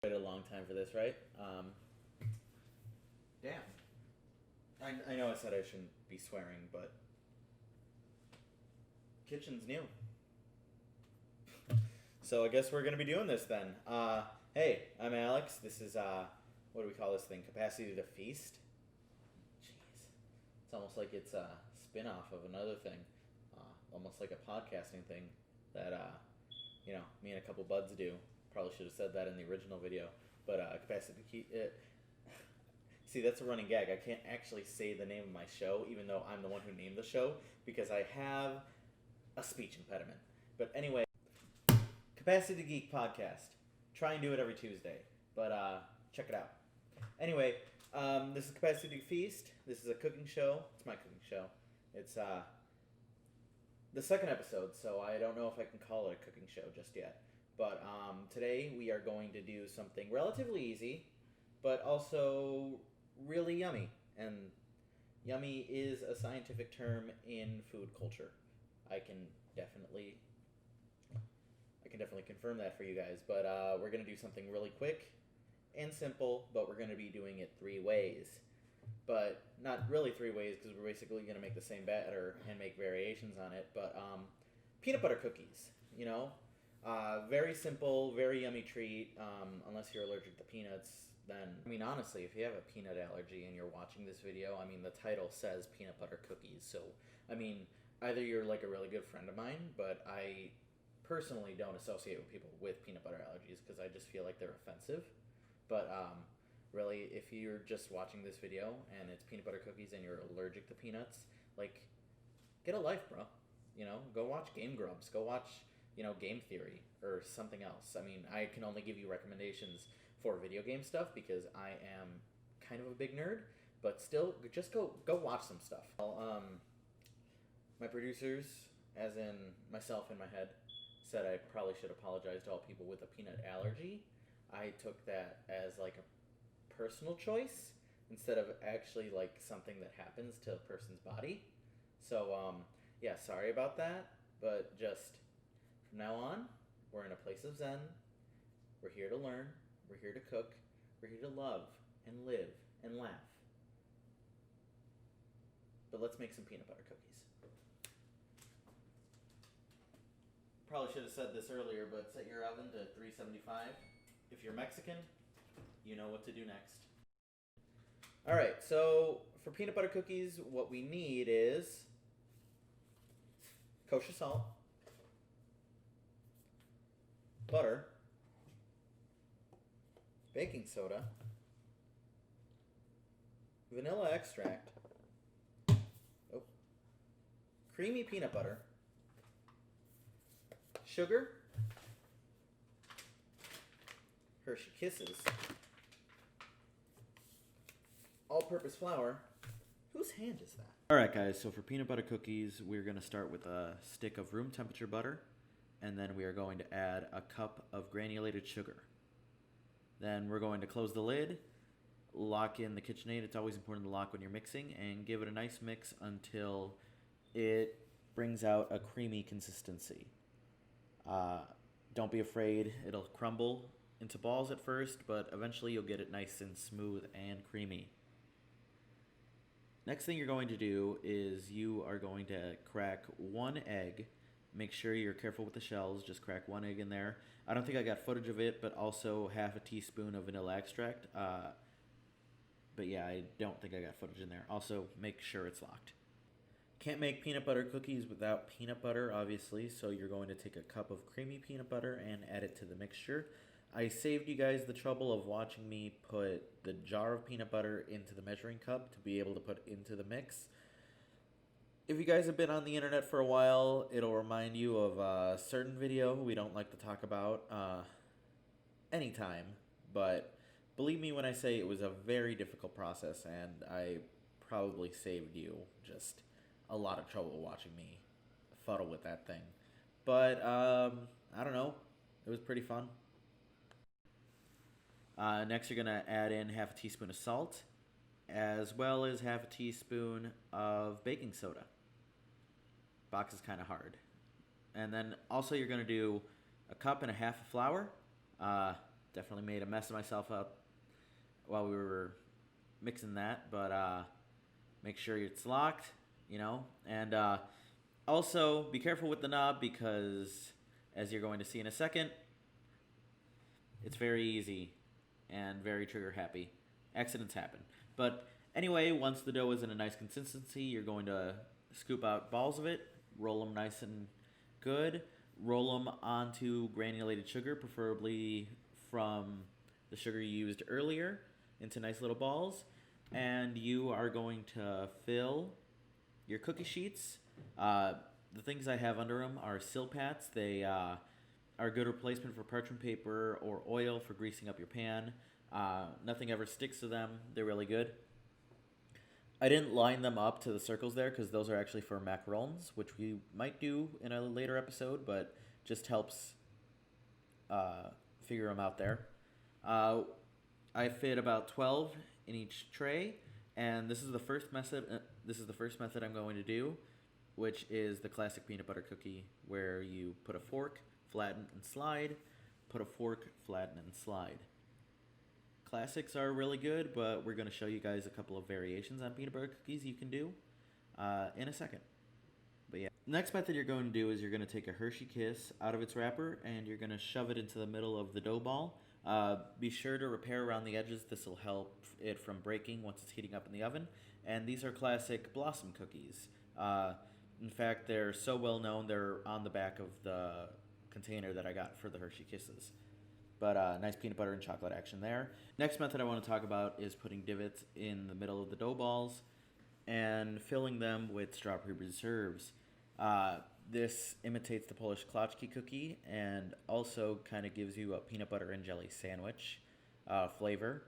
Waited a long time for this, right? Damn. I know I said I shouldn't be swearing, but kitchen's new. So I guess we're gonna be doing this then. Hey, I'm Alex. This is what do we call this thing? Capacity to Feast. Jeez, it's almost like it's a spin-off of another thing, almost like a podcasting thing that me and a couple buds do. Probably should have said that in the original video, but capacity to keep it. See, that's a running gag. I can't actually say the name of my show, even though I'm the one who named the show, because I have a speech impediment. But anyway, Capacity Geek Podcast. Try and do it every Tuesday, but check it out. Anyway, this is Capacity Feast. This is a cooking show. It's my cooking show. It's the second episode, so I don't know if I can call it a cooking show just yet. But today we are going to do something relatively easy, but also really yummy. And yummy is a scientific term in food culture. I can definitely confirm that for you guys. But we're going to do something really quick and simple, but we're going to be doing it 3 ways. But not really 3 ways, because we're basically going to make the same batter and make variations on it. But peanut butter cookies, very simple, very yummy treat. Unless you're allergic to peanuts, then, honestly, if you have a peanut allergy and you're watching this video, the title says peanut butter cookies. So, either you're like a really good friend of mine, but I personally don't associate with people with peanut butter allergies because I just feel like they're offensive. But really, if you're just watching this video and it's peanut butter cookies and you're allergic to peanuts, get a life, bro. Go watch Game Grumps. Go watch, Game Theory or something else. I can only give you recommendations for video game stuff because I am kind of a big nerd, but still, just go watch some stuff. Well, my producers, as in myself in my head, said I probably should apologize to all people with a peanut allergy. I took that as a personal choice instead of actually something that happens to a person's body. So yeah, sorry about that, but just from now on, we're in a place of zen. We're here to learn, we're here to cook, we're here to love and live and laugh. But let's make some peanut butter cookies. Probably should have said this earlier, but set your oven to 375. If you're Mexican, you know what to do next. Alright, so for peanut butter cookies, what we need is kosher salt, butter, baking soda, vanilla extract, creamy peanut butter, sugar, Hershey Kisses, all-purpose flour. Whose hand is that? Alright guys, so for peanut butter cookies, we're going to start with a stick of room temperature butter, and then we are going to add a cup of granulated sugar. Then we're going to close the lid, lock in the KitchenAid. It's always important to lock when you're mixing, and give it a nice mix until it brings out a creamy consistency. Don't be afraid, it'll crumble into balls at first, but eventually you'll get it nice and smooth and creamy. Next thing you're going to do is you are going to crack 1 egg. Make sure you're careful with the shells, just crack 1 egg in there. I don't think I got footage of it, but also half a teaspoon of vanilla extract. But yeah, I don't think I got footage in there. Also, make sure it's locked. Can't make peanut butter cookies without peanut butter, obviously, so you're going to take a cup of creamy peanut butter and add it to the mixture. I saved you guys the trouble of watching me put the jar of peanut butter into the measuring cup to be able to put into the mix. If you guys have been on the internet for a while, it'll remind you of a certain video we don't like to talk about anytime, but believe me when I say it was a very difficult process, and I probably saved you just a lot of trouble watching me fuddle with that thing. But I don't know, it was pretty fun. Next you're going to add in half a teaspoon of salt, as well as half a teaspoon of baking soda. Box is kind of hard. And then also you're going to do a cup and a half of flour, Definitely made a mess of myself out while we were mixing that, but make sure it's locked, and also be careful with the knob because, as you're going to see in a second, it's very easy and very trigger happy. Accidents happen. But anyway, once the dough is in a nice consistency, you're going to scoop out balls of it, roll them nice and good, roll them onto granulated sugar, preferably from the sugar you used earlier, into nice little balls. And you are going to fill your cookie sheets. The things I have under them are Silpats. They are a good replacement for parchment paper or oil for greasing up your pan. Nothing ever sticks to them. They're really good. I didn't line them up to the circles there because those are actually for macarons, which we might do in a later episode, but just helps figure them out there. I fit about 12 in each tray, and this is the first method. I'm going to do, which is the classic peanut butter cookie, where you put a fork, flatten and slide. Put a fork, flatten and slide. Classics are really good, but we're going to show you guys a couple of variations on peanut butter cookies you can do in a second. But yeah, next method you're going to do is you're going to take a Hershey Kiss out of its wrapper and you're going to shove it into the middle of the dough ball. Be sure to repair around the edges. This will help it from breaking once it's heating up in the oven. And these are classic Blossom cookies. In fact, they're so well known, they're on the back of the container that I got for the Hershey Kisses. But nice peanut butter and chocolate action there. Next method I want to talk about is putting divots in the middle of the dough balls and filling them with strawberry preserves. This imitates the Polish klocki cookie and also kind of gives you a peanut butter and jelly sandwich flavor.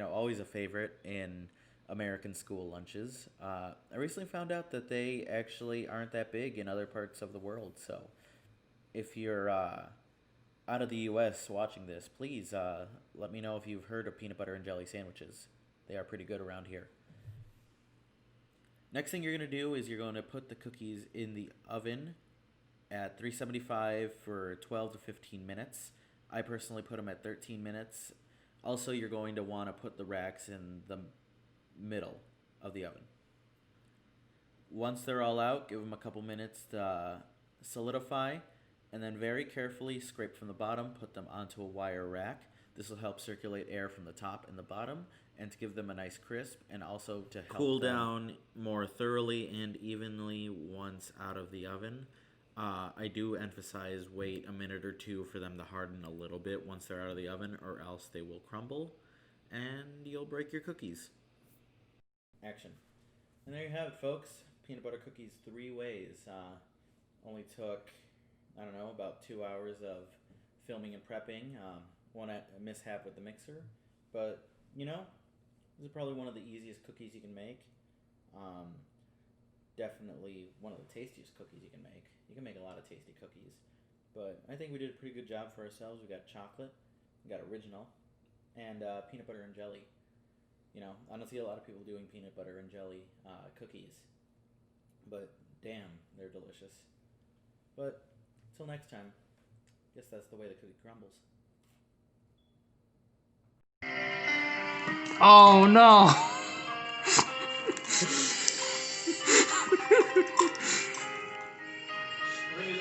Always a favorite in American school lunches. I recently found out that they actually aren't that big in other parts of the world. So if you're out of the U.S. watching this, please let me know if you've heard of peanut butter and jelly sandwiches. They are pretty good around here. Next thing you're going to do is you're going to put the cookies in the oven at 375 for 12 to 15 minutes. I personally put them at 13 minutes. Also, you're going to want to put the racks in the middle of the oven. Once they're all out, give them a couple minutes to solidify, and then very carefully scrape from the bottom, put them onto a wire rack. This will help circulate air from the top and the bottom, and to give them a nice crisp, and also to help cool down more thoroughly and evenly once out of the oven. I do emphasize wait a minute or two for them to harden a little bit once they're out of the oven, or else they will crumble, and you'll break your cookies. Action. And there you have it, folks. Peanut butter cookies 3 ways. Only took, about 2 hours of filming and prepping. One mishap with the mixer, but this is probably one of the easiest cookies you can make. Definitely one of the tastiest cookies you can make. You can make a lot of tasty cookies, but I think we did a pretty good job for ourselves. We got chocolate, we got original, and peanut butter and jelly. I don't see a lot of people doing peanut butter and jelly cookies, but damn, they're delicious. But till next time, guess that's the way the cookie crumbles. Oh no!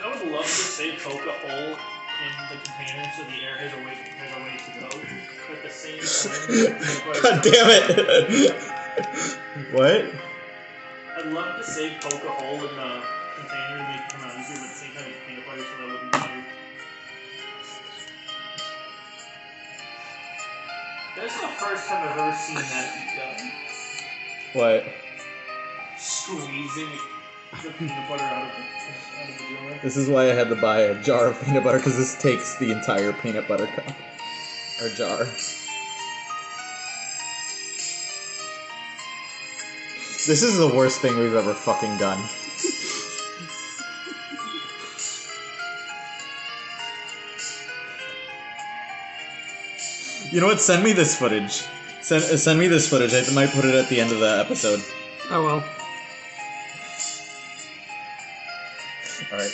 I would love to say poke a hole in the container so the air has a way to go. But at the same time, God damn it! What? I'd love to say poke a hole in the container and make it come out easier, but at the same time it's peanut butter, so that wouldn't matter. That's the first time I've ever seen that be done. What? Squeezing the peanut butter out of the jar. This is why I had to buy a jar of peanut butter, because this takes the entire peanut butter cup. Or jar. This is the worst thing we've ever fucking done. You know what? Send me this footage. Send me this footage. I might put it at the end of the episode. I will. Alright.